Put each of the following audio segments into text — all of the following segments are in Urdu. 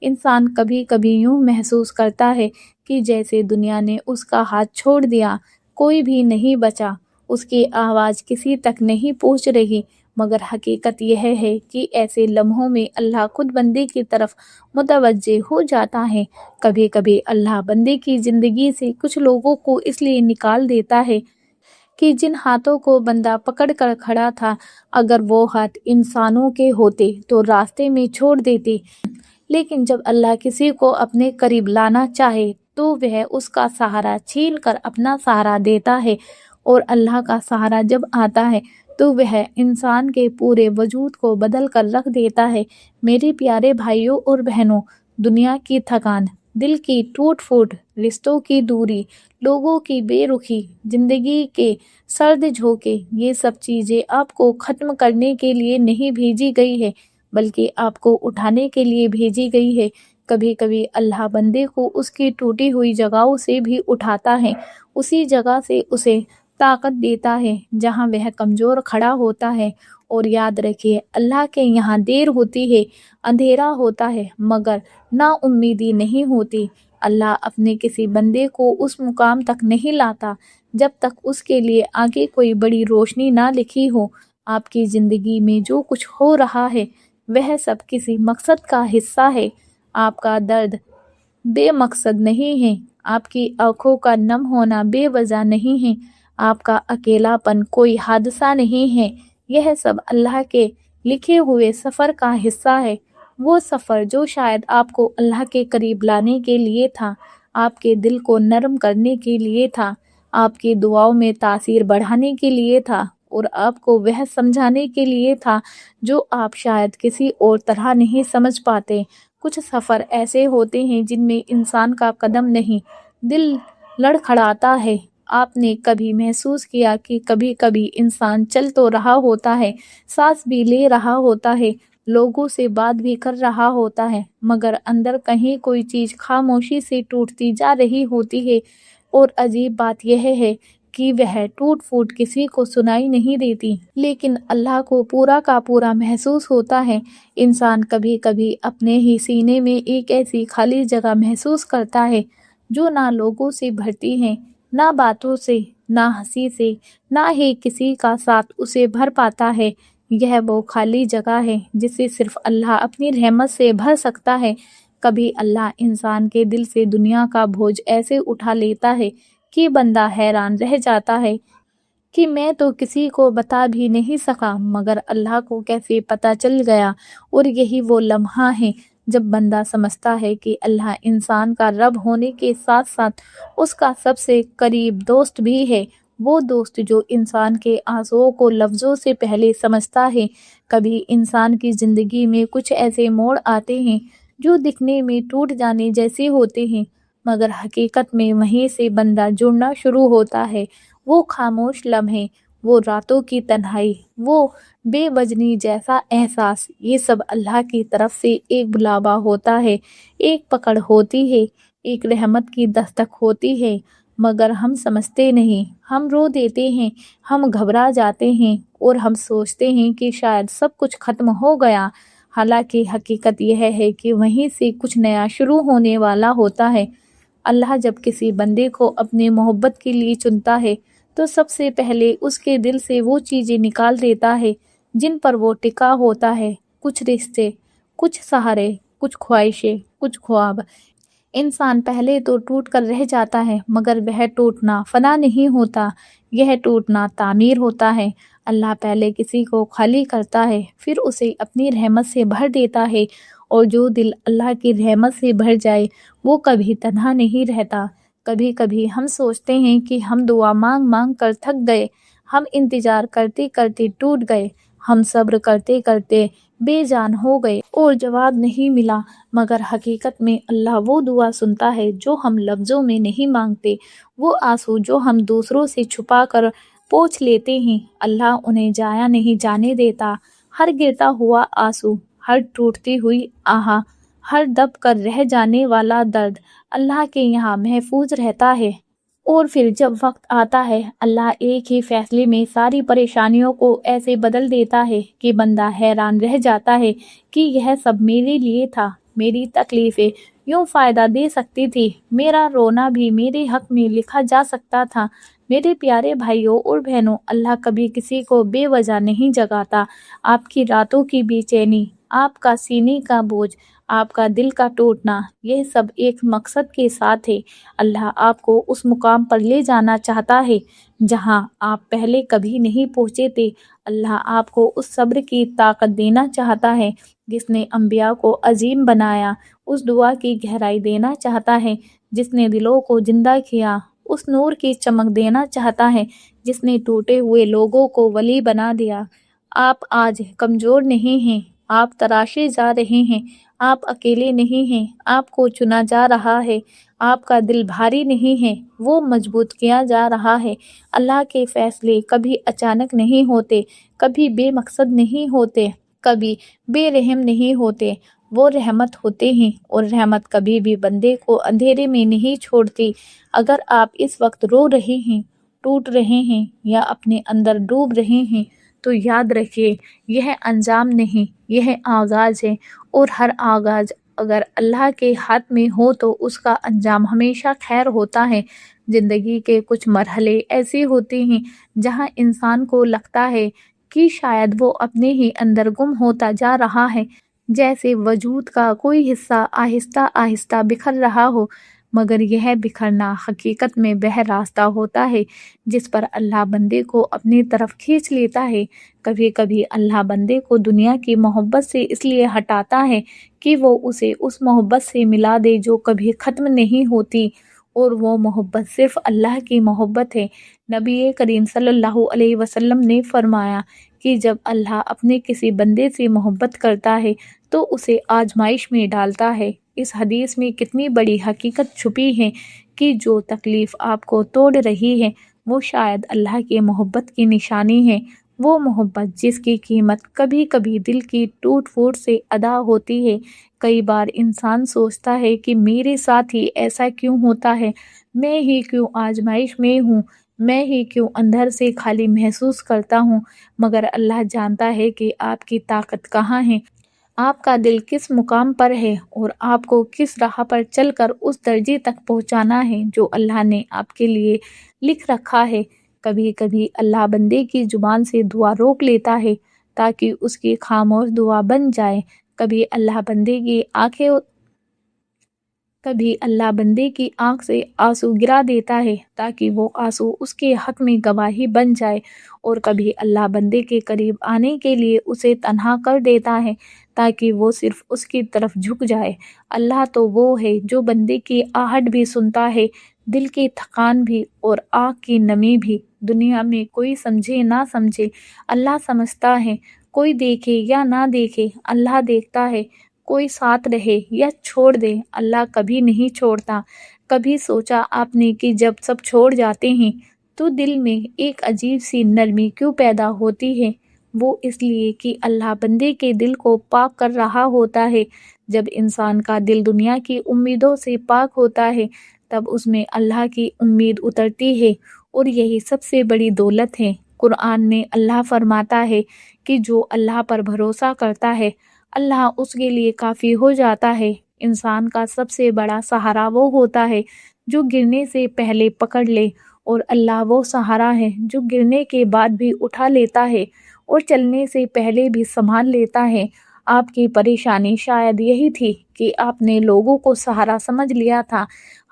انسان کبھی کبھی یوں محسوس کرتا ہے کہ جیسے دنیا نے اس کا ہاتھ چھوڑ دیا، کوئی بھی نہیں بچا، اس کی آواز کسی تک نہیں پہنچ رہی، مگر حقیقت یہ ہے کہ ایسے لمحوں میں اللہ خود بندے کی طرف متوجہ ہو جاتا ہے۔ کبھی کبھی اللہ بندے کی زندگی سے کچھ لوگوں کو اس لیے نکال دیتا ہے کہ جن ہاتھوں کو بندہ پکڑ کر کھڑا تھا، اگر وہ ہاتھ انسانوں کے ہوتے تو راستے میں چھوڑ دیتے، لیکن جب اللہ کسی کو اپنے قریب لانا چاہے تو وہ اس کا سہارا چھین کر اپنا سہارا دیتا ہے، اور اللہ کا سہارا جب آتا ہے تو وہ انسان کے پورے وجود کو بدل کر رکھ دیتا ہے۔ میرے پیارے بھائیوں اور بہنوں، دنیا کی تھکان، دل کی ٹوٹ پھوٹ، رشتوں کی دوری، لوگوں کی بے رخی، زندگی کے سرد جھونکے، یہ سب چیزیں آپ کو ختم کرنے کے لیے نہیں بھیجی گئی ہے، بلکہ آپ کو اٹھانے کے لیے بھیجی گئی ہے۔ کبھی کبھی اللہ بندے کو اس کی ٹوٹی ہوئی جگہوں سے بھی اٹھاتا ہے، اسی جگہ سے اسے طاقت دیتا ہے جہاں وہ کمزور کھڑا ہوتا ہے۔ اور یاد رکھیے، اللہ کے یہاں دیر ہوتی ہے، اندھیرا ہوتا ہے، مگر نا امیدی نہیں ہوتی۔ اللہ اپنے کسی بندے کو اس مقام تک نہیں لاتا جب تک اس کے لیے آگے کوئی بڑی روشنی نہ لکھی ہو۔ آپ کی زندگی میں جو کچھ ہو رہا ہے وہ سب کسی مقصد کا حصہ ہے۔ آپ کا درد بے مقصد نہیں ہے، آپ کی آنکھوں کا نم ہونا بے وجہ نہیں ہے، آپ کا اکیلا پن کوئی حادثہ نہیں ہے، یہ سب اللہ کے لکھے ہوئے سفر کا حصہ ہے۔ وہ سفر جو شاید آپ کو اللہ کے قریب لانے کے لیے تھا، آپ کے دل کو نرم کرنے کے لیے تھا، آپ کی دعاؤں میں تاثیر بڑھانے کے لیے تھا، اور آپ کو وہ سمجھانے کے لیے تھا جو آپ شاید کسی اور طرح نہیں سمجھ پاتے۔ کچھ سفر ایسے ہوتے ہیں جن میں انسان کا قدم نہیں، دل لڑکھڑاتا ہے۔ آپ نے کبھی محسوس کیا کہ کبھی کبھی انسان چل تو رہا ہوتا ہے، سانس بھی لے رہا ہوتا ہے، لوگوں سے بات بھی کر رہا ہوتا ہے، مگر اندر کہیں کوئی چیز خاموشی سے ٹوٹتی جا رہی ہوتی ہے، اور عجیب بات یہ ہے کہ وہ ٹوٹ پھوٹ کسی کو سنائی نہیں دیتی، لیکن اللہ کو پورا کا پورا محسوس ہوتا ہے۔ انسان کبھی کبھی اپنے ہی سینے میں ایک ایسی خالی جگہ محسوس کرتا ہے جو نہ لوگوں سے بھرتی ہے، نہ باتوں سے، نہ ہنسی سے، نہ ہی کسی کا ساتھ اسے بھر پاتا ہے۔ یہ وہ خالی جگہ ہے جسے صرف اللہ اپنی رحمت سے بھر سکتا ہے۔ کبھی اللہ انسان کے دل سے دنیا کا بوجھ ایسے اٹھا لیتا ہے کہ بندہ حیران رہ جاتا ہے کہ میں تو کسی کو بتا بھی نہیں سکا، مگر اللہ کو کیسے پتہ چل گیا۔ اور یہی وہ لمحہ ہے جب بندہ سمجھتا ہے کہ اللہ انسان کا رب ہونے کے ساتھ ساتھ اس کا سب سے قریب دوست بھی ہے، وہ دوست جو انسان کے آنسوؤں کو لفظوں سے پہلے سمجھتا ہے۔ کبھی انسان کی زندگی میں کچھ ایسے موڑ آتے ہیں جو دکھنے میں ٹوٹ جانے جیسے ہوتے ہیں، مگر حقیقت میں وہیں سے بندہ جڑنا شروع ہوتا ہے۔ وہ خاموش لمحے، وہ راتوں کی تنہائی، وہ بے وزنی جیسا احساس، یہ سب اللہ کی طرف سے ایک بلاوا ہوتا ہے، ایک پکڑ ہوتی ہے، ایک رحمت کی دستک ہوتی ہے، مگر ہم سمجھتے نہیں۔ ہم رو دیتے ہیں، ہم گھبرا جاتے ہیں، اور ہم سوچتے ہیں کہ شاید سب کچھ ختم ہو گیا، حالانکہ حقیقت یہ ہے کہ وہیں سے کچھ نیا شروع ہونے والا ہوتا ہے۔ اللہ جب کسی بندے کو اپنے محبت کے لیے چنتا ہے تو سب سے پہلے اس کے دل سے وہ چیزیں نکال دیتا ہے جن پر وہ ٹکا ہوتا ہے، کچھ رشتے، کچھ سہارے، کچھ خواہشیں، کچھ خواب۔ انسان پہلے تو ٹوٹ کر رہ جاتا ہے، مگر وہ ٹوٹنا فنا نہیں ہوتا، یہ ٹوٹنا تعمیر ہوتا ہے۔ اللہ پہلے کسی کو خالی کرتا ہے، پھر اسے اپنی رحمت سے بھر دیتا ہے، اور جو دل اللہ کی رحمت سے بھر جائے وہ کبھی تنہا نہیں رہتا۔ کبھی کبھی ہم سوچتے ہیں کہ ہم دعا مانگ مانگ کر تھک گئے، ہم انتظار کرتے کرتے ٹوٹ گئے، ہم صبر کرتے کرتے بے جان ہو گئے اور جواب نہیں ملا، مگر حقیقت میں اللہ وہ دعا سنتا ہے جو ہم لفظوں میں نہیں مانگتے، وہ آنسو جو ہم دوسروں سے چھپا کر پوچھ لیتے ہیں، اللہ انہیں ضائع نہیں جانے دیتا۔ ہر گرتا ہوا آنسو، ہر ٹوٹتی ہوئی آہ، ہر دب کر رہ جانے والا درد اللہ کے یہاں محفوظ رہتا ہے۔ اور پھر جب وقت آتا ہے، اللہ ایک ہی فیصلے میں ساری پریشانیوں کو ایسے بدل دیتا ہے کہ بندہ حیران رہ جاتا ہے کہ یہ سب میرے لیے تھا، میری تکلیفیں یوں فائدہ دے سکتی تھی، میرا رونا بھی میرے حق میں لکھا جا سکتا تھا۔ میرے پیارے بھائیوں اور بہنوں، اللہ کبھی کسی کو بے وجہ نہیں جگاتا۔ آپ کی راتوں کی بے چینی، آپ کا سینے کا بوجھ، آپ کا دل کا ٹوٹنا، یہ سب ایک مقصد کے ساتھ ہے۔ اللہ آپ کو اس مقام پر لے جانا چاہتا ہے جہاں آپ پہلے کبھی نہیں پہنچے تھے۔ اللہ آپ کو اس صبر کی طاقت دینا چاہتا ہے جس نے انبیاء کو عظیم بنایا، اس دعا کی گہرائی دینا چاہتا ہے جس نے دلوں کو زندہ کیا، اس نور کی چمک دینا چاہتا ہے جس نے ٹوٹے ہوئے لوگوں کو ولی بنا دیا۔ آپ آج کمزور نہیں ہیں، آپ تراشے جا رہے ہیں، آپ اکیلے نہیں ہیں، آپ کو چنا جا رہا ہے، آپ کا دل بھاری نہیں ہے، وہ مضبوط کیا جا رہا ہے۔ اللہ کے فیصلے کبھی اچانک نہیں ہوتے، کبھی بے مقصد نہیں ہوتے، کبھی بے رحم نہیں ہوتے، وہ رحمت ہوتے ہیں، اور رحمت کبھی بھی بندے کو اندھیرے میں نہیں چھوڑتی۔ اگر آپ اس وقت رو رہے ہیں، ٹوٹ رہے ہیں یا اپنے اندر ڈوب رہے ہیں تو یاد رکھیے یہ انجام نہیں، یہ آغاز ہے، اور ہر آغاز اگر اللہ کے ہاتھ میں ہو تو اس کا انجام ہمیشہ خیر ہوتا ہے۔ زندگی کے کچھ مرحلے ایسے ہوتے ہیں جہاں انسان کو لگتا ہے کہ شاید وہ اپنے ہی اندر گم ہوتا جا رہا ہے، جیسے وجود کا کوئی حصہ آہستہ آہستہ بکھر رہا ہو، مگر یہ بکھرنا حقیقت میں وہ راستہ ہوتا ہے جس پر اللہ بندے کو اپنی طرف کھینچ لیتا ہے۔ کبھی کبھی اللہ بندے کو دنیا کی محبت سے اس لیے ہٹاتا ہے کہ وہ اسے اس محبت سے ملا دے جو کبھی ختم نہیں ہوتی، اور وہ محبت صرف اللہ کی محبت ہے۔ نبی کریم صلی اللہ علیہ وسلم نے فرمایا کہ جب اللہ اپنے کسی بندے سے محبت کرتا ہے تو اسے آزمائش میں ڈالتا ہے۔ اس حدیث میں کتنی بڑی حقیقت چھپی ہے کہ جو تکلیف آپ کو توڑ رہی ہے وہ شاید اللہ کی محبت کی نشانی ہے، وہ محبت جس کی قیمت کبھی کبھی دل کی ٹوٹ پھوٹ سے ادا ہوتی ہے۔ کئی بار انسان سوچتا ہے کہ میرے ساتھ ہی ایسا کیوں ہوتا ہے، میں ہی کیوں آزمائش میں ہوں، میں ہی کیوں اندر سے خالی محسوس کرتا ہوں، مگر اللہ جانتا ہے کہ آپ کی طاقت کہاں ہے، آپ کا دل کس مقام پر ہے، اور آپ کو کس راہ پر چل کر اس درجے تک پہنچانا ہے جو اللہ نے آپ کے لیے لکھ رکھا ہے۔ کبھی کبھی اللہ بندے کی زبان سے دعا روک لیتا ہے تاکہ اس کی خاموش دعا بن جائے۔ کبھی اللہ بندے کی آنکھ سے آنسو گرا دیتا ہے تاکہ وہ آنسو اس کے حق میں گواہی بن جائے، اور کبھی اللہ بندے کے قریب آنے کے لیے اسے تنہا کر دیتا ہے تاکہ وہ صرف اس کی طرف جھک جائے۔ اللہ تو وہ ہے جو بندے کی آہٹ بھی سنتا ہے، دل کی تھکان بھی اور آنکھ کی نمی بھی۔ دنیا میں کوئی سمجھے نہ سمجھے، اللہ سمجھتا ہے، کوئی دیکھے یا نہ دیکھے، اللہ دیکھتا ہے، کوئی ساتھ رہے یا چھوڑ دے، اللہ کبھی نہیں چھوڑتا۔ کبھی سوچا آپ نے کہ جب سب چھوڑ جاتے ہیں تو دل میں ایک عجیب سی نرمی کیوں پیدا ہوتی ہے؟ وہ اس لیے کہ اللہ بندے کے دل کو پاک کر رہا ہوتا ہے۔ جب انسان کا دل دنیا کی امیدوں سے پاک ہوتا ہے تب اس میں اللہ کی امید اترتی ہے، اور یہی سب سے بڑی دولت ہے۔ قرآن میں اللہ فرماتا ہے کہ جو اللہ پر بھروسہ کرتا ہے اللہ اس کے لیے کافی ہو جاتا ہے۔ انسان کا سب سے بڑا سہارا وہ ہوتا ہے جو گرنے سے پہلے پکڑ لے، اور اللہ وہ سہارا ہے جو گرنے کے بعد بھی اٹھا لیتا ہے اور چلنے سے پہلے بھی سنبھال لیتا ہے۔ آپ کی پریشانی شاید یہی تھی کہ آپ نے لوگوں کو سہارا سمجھ لیا تھا،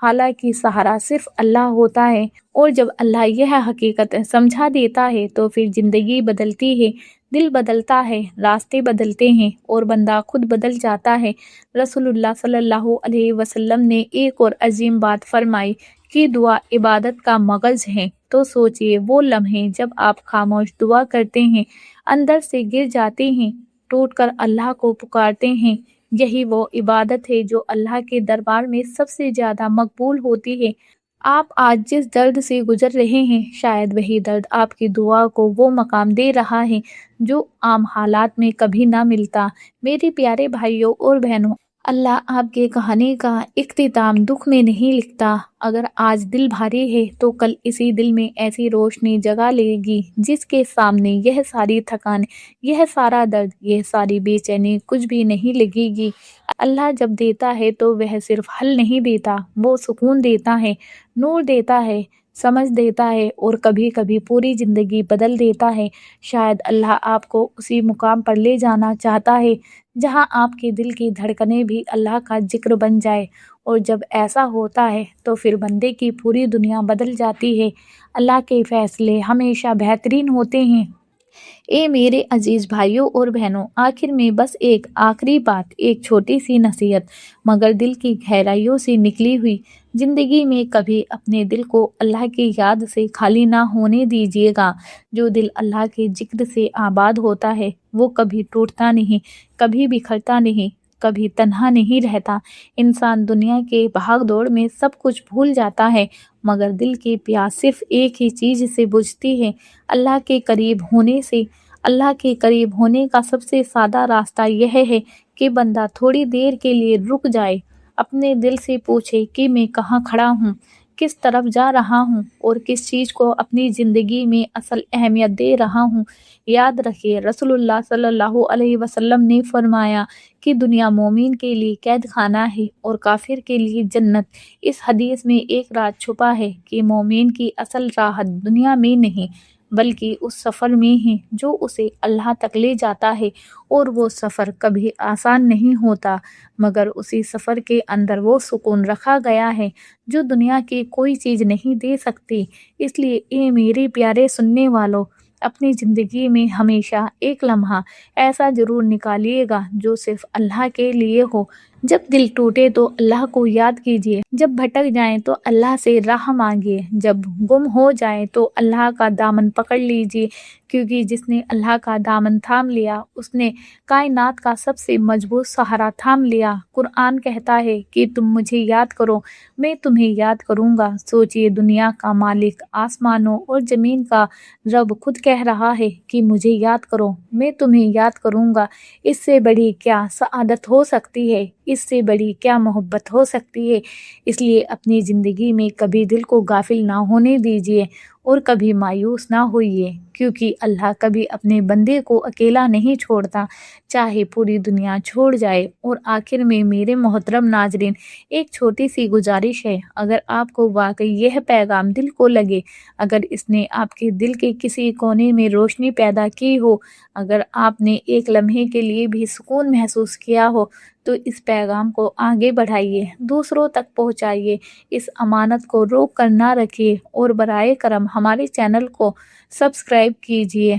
حالانکہ سہارا صرف اللہ ہوتا ہے، اور جب اللہ یہ حقیقت سمجھا دیتا ہے تو پھر زندگی بدلتی ہے، دل بدلتا ہے، راستے بدلتے ہیں، اور بندہ خود بدل جاتا ہے۔ رسول اللہ صلی اللہ علیہ وسلم نے ایک اور عظیم بات فرمائی کہ دعا عبادت کا مغز ہے۔ تو سوچئے وہ لمحے جب آپ خاموش دعا کرتے ہیں، اندر سے گر جاتے ہیں، ٹوٹ کر اللہ کو پکارتے ہیں، یہی وہ عبادت ہے جو اللہ کے دربار میں سب سے زیادہ مقبول ہوتی ہے۔ آپ آج جس درد سے گزر رہے ہیں شاید وہی درد آپ کی دعا کو وہ مقام دے رہا ہے جو عام حالات میں کبھی نہ ملتا۔ میرے پیارے بھائیوں اور بہنوں، اللہ آپ کے کہانی کا اختتام دکھ میں نہیں لکھتا۔ اگر آج دل بھاری ہے تو کل اسی دل میں ایسی روشنی جگا لے گی جس کے سامنے یہ ساری تھکان، یہ سارا درد، یہ ساری بے چینی کچھ بھی نہیں لگے گی۔ اللہ جب دیتا ہے تو وہ صرف حل نہیں دیتا، وہ سکون دیتا ہے، نور دیتا ہے، سمجھ دیتا ہے، اور کبھی کبھی پوری زندگی بدل دیتا ہے۔ شاید اللہ آپ کو اسی مقام پر لے جانا چاہتا ہے جہاں آپ کے دل کی دھڑکنیں بھی اللہ کا ذکر بن جائے، اور جب ایسا ہوتا ہے تو پھر بندے کی پوری دنیا بدل جاتی ہے۔ اللہ کے فیصلے ہمیشہ بہترین ہوتے ہیں۔ اے میرے عزیز بھائیوں اور بہنوں، آخر میں بس ایک آخری بات، ایک چھوٹی سی نصیحت مگر دل کی گہرائیوں سے نکلی ہوئی۔ زندگی میں کبھی اپنے دل کو اللہ کی یاد سے خالی نہ ہونے دیجیے گا۔ جو دل اللہ کے ذکر سے آباد ہوتا ہے وہ کبھی ٹوٹتا نہیں، کبھی بکھرتا نہیں، کبھی تنہا نہیں رہتا۔ انسان دنیا کے بھاگ دوڑ میں سب کچھ بھول جاتا ہے مگر دل کی پیاس صرف ایک ہی چیز سے بجھتی ہے، اللہ کے قریب ہونے سے۔ اللہ کے قریب ہونے کا سب سے سادہ راستہ یہ ہے کہ بندہ تھوڑی دیر کے لیے رک جائے، اپنے دل سے پوچھے کہ میں کہاں کھڑا ہوں، کس طرف جا رہا ہوں، اور کس چیز کو اپنی زندگی میں اصل اہمیت دے رہا ہوں۔ یاد رکھیے، رسول اللہ صلی اللہ علیہ وسلم نے فرمایا کہ دنیا مومن کے لیے قید خانہ ہے اور کافر کے لیے جنت۔ اس حدیث میں ایک راز چھپا ہے کہ مومن کی اصل راحت دنیا میں نہیں بلکہ اس سفر میں ہے جو اسے اللہ تک لے جاتا ہے، اور وہ سفر کبھی آسان نہیں ہوتا مگر اسی سفر کے اندر وہ سکون رکھا گیا ہے جو دنیا کی کوئی چیز نہیں دے سکتی۔ اس لیے اے میرے پیارے سننے والوں، اپنی زندگی میں ہمیشہ ایک لمحہ ایسا ضرور نکالیے گا جو صرف اللہ کے لیے ہو۔ جب دل ٹوٹے تو اللہ کو یاد کیجیے، جب بھٹک جائیں تو اللہ سے راہ مانگیے، جب گم ہو جائیں تو اللہ کا دامن پکڑ لیجیے، کیونکہ جس نے اللہ کا دامن تھام لیا اس نے کائنات کا سب سے مضبوط سہارا تھام لیا۔ قرآن کہتا ہے کہ تم مجھے یاد کرو، میں تمہیں یاد کروں گا۔ سوچئے، دنیا کا مالک، آسمانوں اور زمین کا رب خود کہہ رہا ہے کہ مجھے یاد کرو، میں تمہیں یاد کروں گا۔ اس سے بڑی کیا سعادت ہو سکتی ہے، اس سے بڑی کیا محبت ہو سکتی ہے۔ اس لیے اپنی زندگی میں کبھی دل کو غافل نہ ہونے دیجیے اور کبھی مایوس نہ ہوئیے، کیونکہ اللہ کبھی اپنے بندے کو اکیلا نہیں چھوڑتا، چاہے پوری دنیا چھوڑ جائے۔ اور آخر میں میرے محترم ناظرین، ایک چھوٹی سی گزارش ہے، اگر آپ کو واقعی یہ پیغام دل کو لگے، اگر اس نے آپ کے دل کے کسی کونے میں روشنی پیدا کی ہو، اگر آپ نے ایک لمحے کے لیے بھی سکون محسوس کیا ہو، تو اس پیغام کو آگے بڑھائیے، دوسروں تک پہنچائیے، اس امانت کو روک کر نہ رکھیے، اور برائے کرم ہمارے چینل کو سبسکرائب کیجیے۔